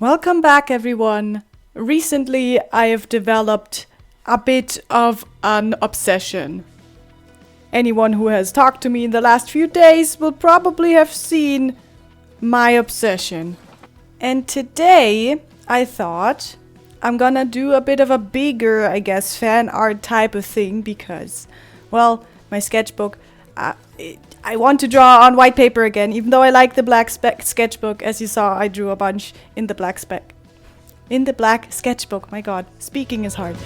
Welcome back, everyone. Recently, I have developed a bit of an obsession. Anyone who has talked to me in the last few days will probably have seen my obsession. And today, I thought I'm gonna do a bit of a bigger, I guess, fan art type of thing because, well, my sketchbook, I want to draw on white paper again, even though I like the black sketchbook. As you saw, I drew a bunch in the black sketchbook. My god, speaking is hard.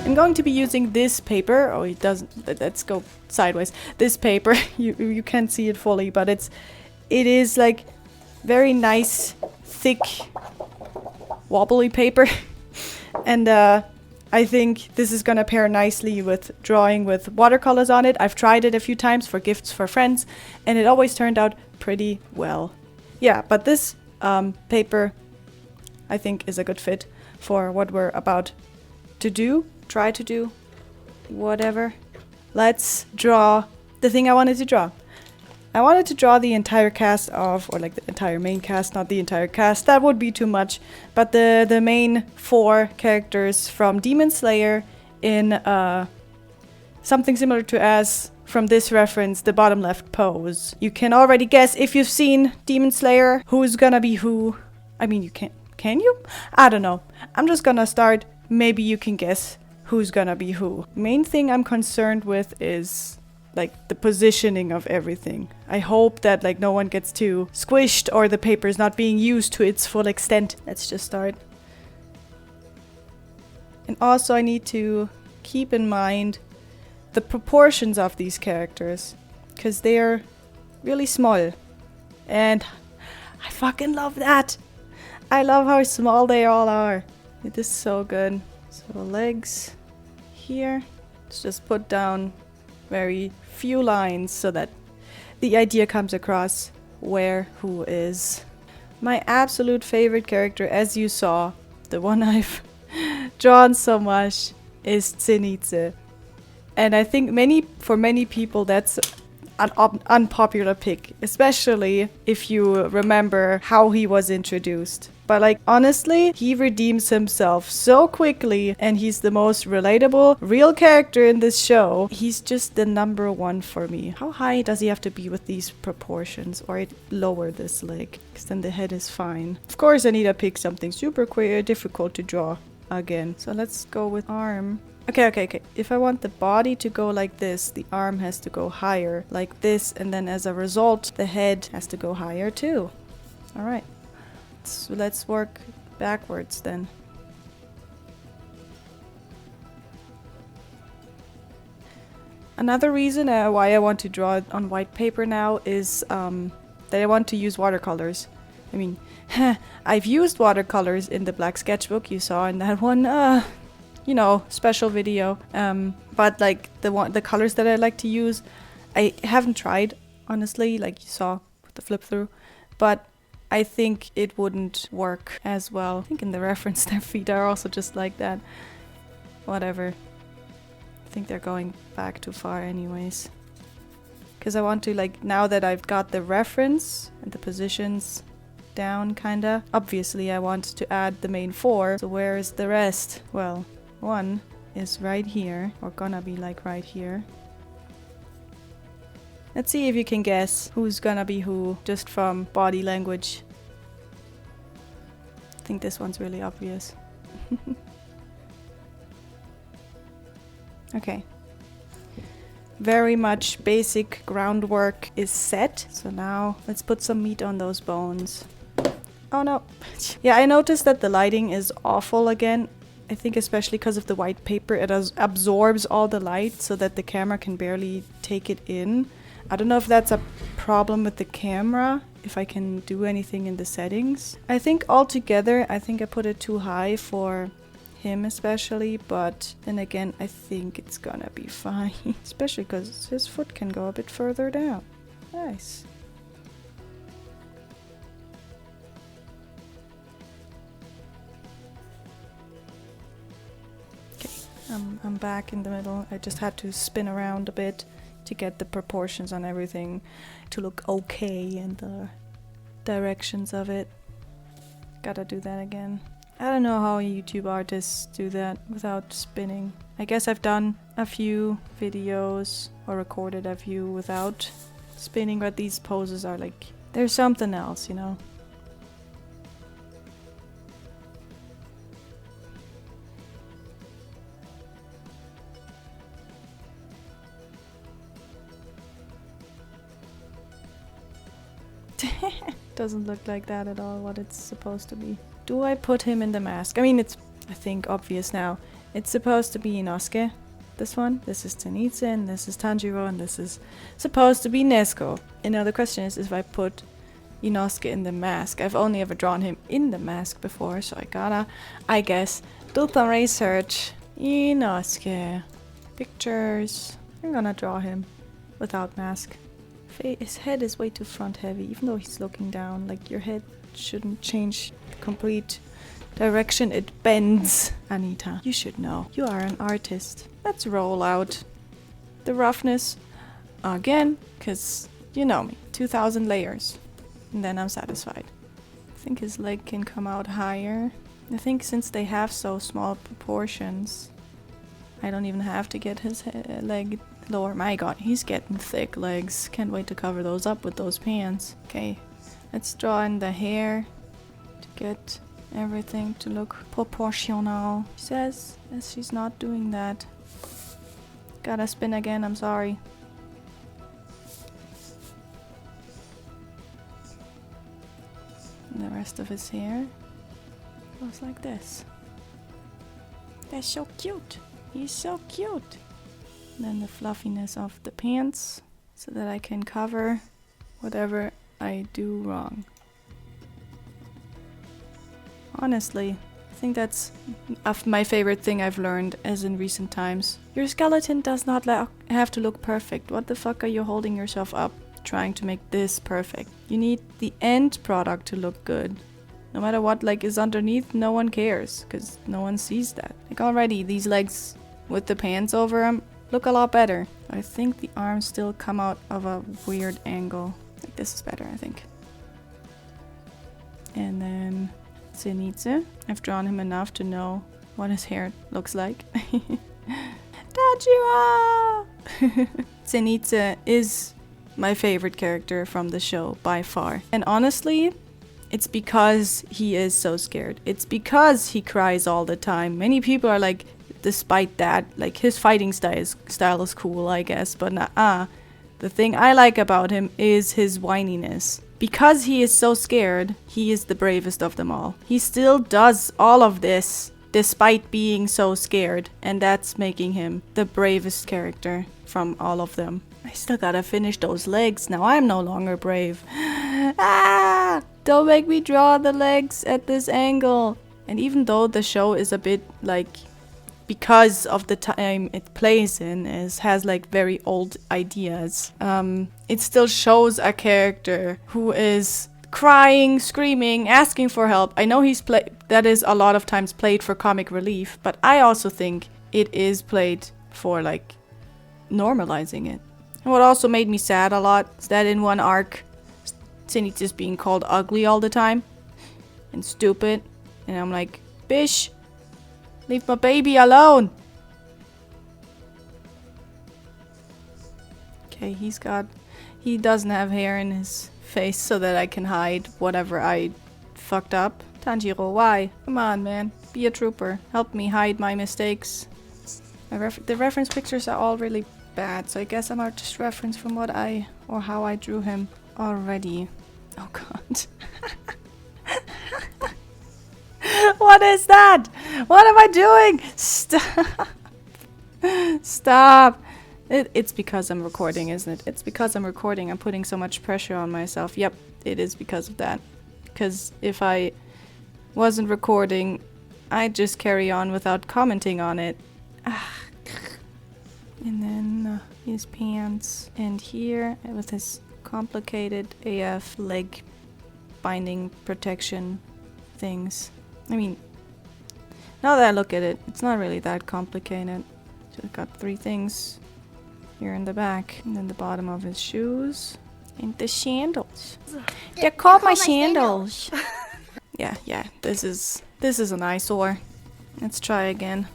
I'm going to be using this paper. Oh, it doesn't. Let's go sideways. This paper, you can't see it fully, but it is like very nice, thick, wobbly paper, and I think this is gonna pair nicely with drawing with watercolors on it. I've tried it a few times for gifts for friends, and it always turned out pretty well. Yeah, but this paper, I think, is a good fit for what we're about to do. Try to do, whatever. Let's draw the thing I wanted to draw. I wanted to draw the entire cast of, or like the entire main cast, not the entire cast, that would be too much, but the main 4 characters from Demon Slayer in something similar to as from this reference, the bottom left pose. You can already guess if you've seen Demon Slayer, who's gonna be who. I mean, you can you? I don't know. I'm just gonna start, maybe you can guess who's gonna be who. Main thing I'm concerned with is like the positioning of everything. I hope that like no one gets too squished or the paper is not being used to its full extent. Let's just start. And also I need to keep in mind the proportions of these characters, because they're really small. And I fucking love that. I love how small they all are. It is so good. So legs here. Let's just put down very few lines so that the idea comes across where who is. My absolute favorite character, as you saw, the one I've drawn so much, is cintiq. And I think for many people that's an unpopular pick, especially if you remember how he was introduced. But like, honestly, he redeems himself so quickly, and he's the most relatable, real character in this show. He's just the #1 for me. How high does he have to be with these proportions? Or I'd lower this leg, because then the head is fine. Of course, I need to pick something super difficult to draw again. So let's go with arm. Okay. If I want the body to go like this, the arm has to go higher, like this, and then as a result, the head has to go higher too. Alright. So let's work backwards then. Another reason why I want to draw it on white paper now is that I want to use watercolors. I mean, I've used watercolors in the black sketchbook you saw in that one, you know, special video. But like the colors that I like to use, I haven't tried, honestly, like you saw with the flip through. But I think it wouldn't work as well. I think in the reference their feet are also just like that. Whatever. I think they're going back too far anyways. Because I want to, like, now that I've got the reference and the positions down, kinda. Obviously I want to add the main 4. So where is the rest? Well, 1 is right here. Or gonna be like right here. Let's see if you can guess who's gonna be who, just from body language. I think this one's really obvious. Okay. Very much basic groundwork is set. So now let's put some meat on those bones. Oh no. Yeah, I noticed that the lighting is awful again. I think especially because of the white paper, it absorbs all the light so that the camera can barely take it in. I don't know if that's a problem with the camera, if I can do anything in the settings. I think altogether, I think I put it too high for him especially, but then again, I think it's gonna be fine. Especially because his foot can go a bit further down. Nice. Okay, I'm back in the middle. I just had to spin around a bit to get the proportions on everything to look okay, and directions of it. Gotta do that again. I don't know how YouTube artists do that without spinning. I guess I've done a few videos or recorded a few without spinning, but these poses are like, there's something else, you know? Doesn't look like that at all, what it's supposed to be. Do I put him in the mask? I mean, it's, I think, obvious now. It's supposed to be Inosuke, this one. This is Zenitsu, and this is Tanjiro, and this is supposed to be Nezuko. And now the question is if I put Inosuke in the mask. I've only ever drawn him in the mask before, so I gotta, I guess, do some research. Inosuke. Pictures. I'm gonna draw him without mask. His head is way too front heavy, even though he's looking down. Like, your head shouldn't change the complete direction, it bends. Anita, you should know. You are an artist. Let's roll out the roughness again, because you know me. 2,000 layers. And then I'm satisfied. I think his leg can come out higher. I think since they have so small proportions, I don't even have to get his leg lower. My god, he's getting thick legs. Can't wait to cover those up with those pants. Okay, let's draw in the hair to get everything to look proportional. She says as she's not doing that. Gotta spin again, I'm sorry. And the rest of his hair goes like this. That's so cute. He's so cute. And then the fluffiness of the pants so that I can cover whatever I do wrong. Honestly, I think that's my favorite thing I've learned as in recent times. Your skeleton does not have to look perfect. What the fuck are you holding yourself up trying to make this perfect? You need the end product to look good. No matter what like is underneath, no one cares because no one sees that. Like already these legs with the pants over them look a lot better. I think the arms still come out of a weird angle. Like this is better, I think. And then Zenitsu. I've drawn him enough to know what his hair looks like. Tanjiro! Zenitsu is my favorite character from the show by far. And honestly, it's because he is so scared. It's because he cries all the time. Many people are like, despite that, like his fighting style is cool, I guess, but nah. The thing I like about him is his whininess. Because he is so scared, he is the bravest of them all. He still does all of this despite being so scared, and that's making him the bravest character from all of them. I still gotta finish those legs. Now I'm no longer brave. Ah! Don't make me draw the legs at this angle. And even though the show is a bit like, because of the time it plays in, has like very old ideas, it still shows a character who is crying, screaming, asking for help. I know that is a lot of times played for comic relief, but I also think it is played for like normalizing it. And what also made me sad a lot is that in one arc, Zenitsu is being called ugly all the time and stupid, and I'm like, bish, leave my baby alone. Okay, he doesn't have hair in his face so that I can hide whatever I fucked up. Tanjiro, why? Come on, man. Be a trooper. Help me hide my mistakes. The reference pictures are all really bad, so I guess I'm just reference from how I drew him already. Oh god. What is that? What am I doing? Stop. Stop. It's because I'm recording, isn't it? It's because I'm recording. I'm putting so much pressure on myself. Yep, it is because of that. Because if I wasn't recording, I'd just carry on without commenting on it. And then his pants. And here, with his complicated AF leg binding protection things. I mean, now that I look at it, it's not really that complicated. Just got 3 things here in the back, and then the bottom of his shoes. And the sandals. They're called my sandals. Yeah, this is an eyesore. Let's try again.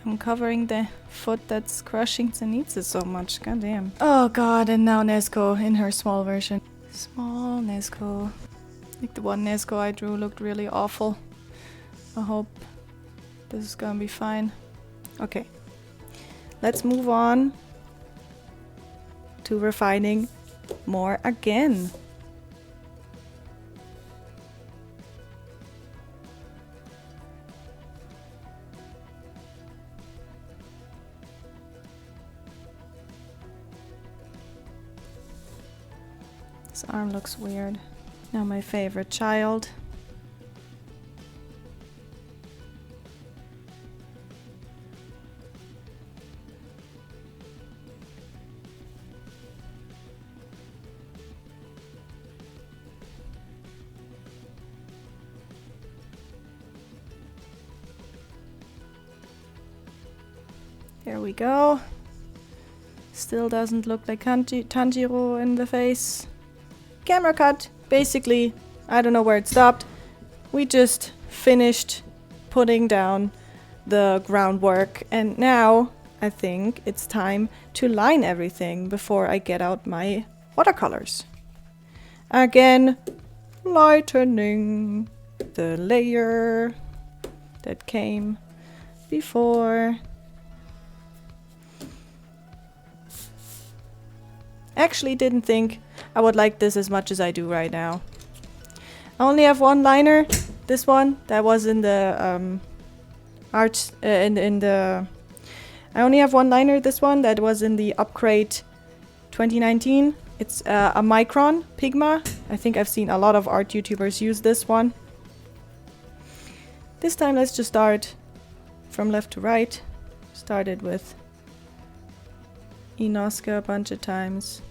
I'm covering the foot that's crushing Zenitsu so much. God damn. Oh god, and now Nezuko in her small version. Small Nezuko. Like the one Nezuko I drew looked really awful. I hope this is gonna be fine. Okay. Let's move on to refining more again. This arm looks weird. Now my favorite child. There we go. Still doesn't look like Tanjiro in the face. Camera cut. Basically, I don't know where it stopped. We just finished putting down the groundwork, and now I think it's time to line everything before I get out my watercolors. Again, lightening the layer that came before. Actually didn't think I would like this as much as I do right now. I only have one liner. This one that was in the art in the. I only have one liner. This one that was in the upgrade 2019. It's a micron Pigma. I think I've seen a lot of art YouTubers use this one. This time let's just start from left to right. Started with Inosuke a bunch of times.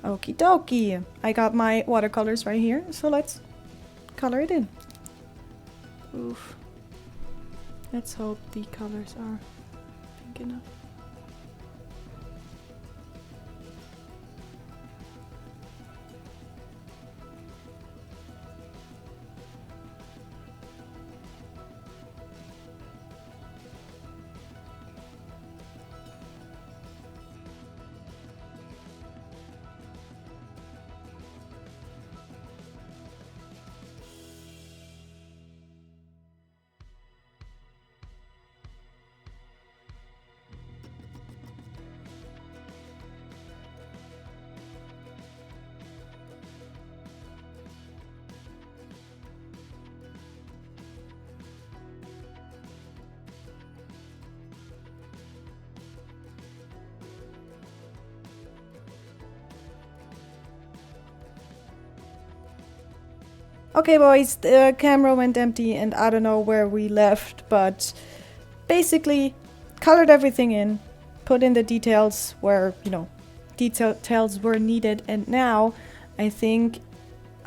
Okie dokie. I got my watercolors right here, so let's color it in. Oof. Let's hope the colors are pink enough. Okay boys, the camera went empty and I don't know where we left, but basically colored everything in, put in the details where, you know, details were needed, and now I think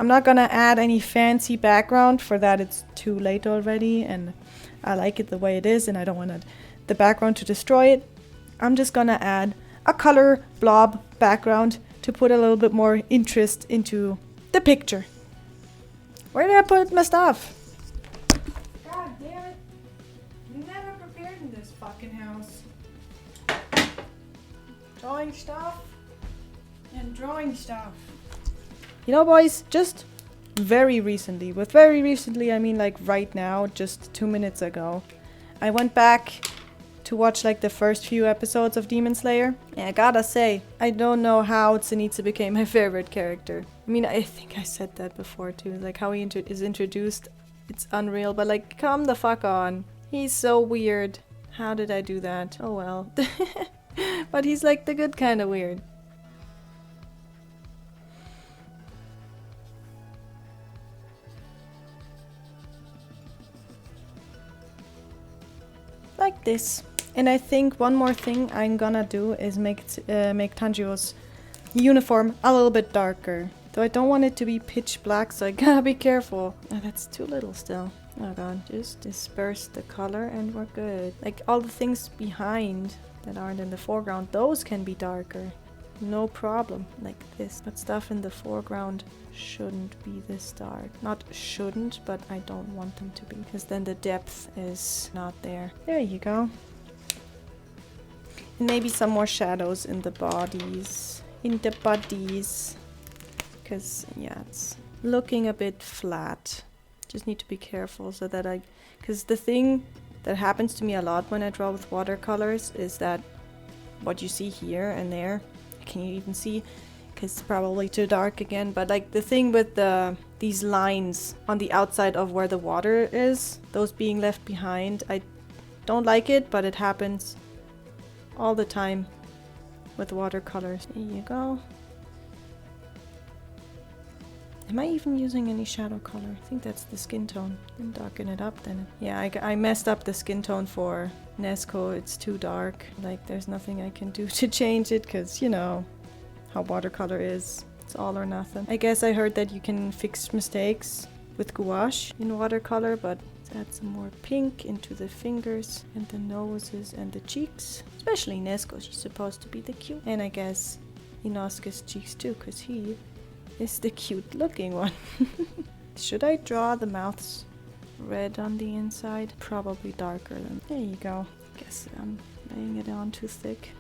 I'm not gonna add any fancy background. For that it's too late already and I like it the way it is and I don't want the background to destroy it. I'm just gonna add a color blob background to put a little bit more interest into the picture. Where did I put my stuff? God damn it. You never prepared in this fucking house. Drawing stuff and drawing stuff. You know boys, just very recently, with very recently I mean like right now, just 2 minutes ago, I went back to watch like the first few episodes of Demon Slayer. And I gotta say, I don't know how Zenitsu became my favorite character. I mean, I think I said that before too, like how he is introduced. It's unreal, but like, come the fuck on. He's so weird. How did I do that? Oh well. But he's like the good kind of weird. Like this. And I think one more thing I'm gonna do is make Tanjiro's uniform a little bit darker. Though I don't want it to be pitch black, so I gotta be careful. Oh, that's too little still. Oh god, just disperse the color and we're good. Like all the things behind that aren't in the foreground, those can be darker. No problem, like this. But stuff in the foreground shouldn't be this dark. Not shouldn't, but I don't want them to be, because then the depth is not there. There you go. And maybe some more shadows in the bodies. Because, yeah, it's looking a bit flat. Just need to be careful so that because the thing that happens to me a lot when I draw with watercolors is that what you see here and there, can you even see? Because it's probably too dark again, but like the thing with these lines on the outside of where the water is, those being left behind, I don't like it, but it happens all the time with watercolors. There you go. Am I even using any shadow color? I think that's the skin tone. And darken it up then. Yeah, I messed up the skin tone for Nezuko. It's too dark. Like, there's nothing I can do to change it, because, you know, how watercolor is. It's all or nothing. I guess I heard that you can fix mistakes with gouache in watercolor, but let's add some more pink into the fingers and the noses and the cheeks. Especially Nezuko, she's supposed to be the cute. And I guess Inosuke's cheeks too, because he is the cute looking one. Should I draw the mouths red on the inside? Probably darker than... There you go. Guess I'm laying it on too thick.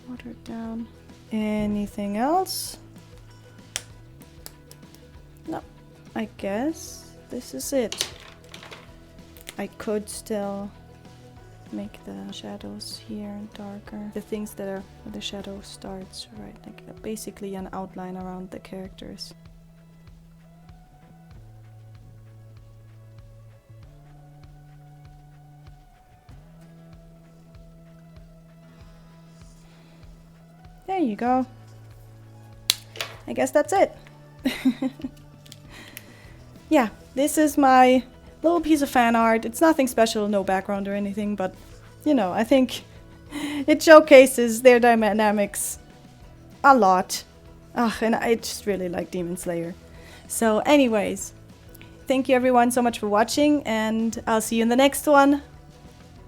Water it down. Anything else? No. I guess this is it. I could still make the shadows here darker. The things that are where the shadow starts, right? Like basically an outline around the characters. There you go. I guess that's it. Yeah, this is my little piece of fan art. It's nothing special, no background or anything, but you know, I think it showcases their dynamics a lot. And I just really like Demon Slayer. So anyways, thank you everyone so much for watching, and I'll see you in the next one.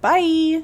Bye!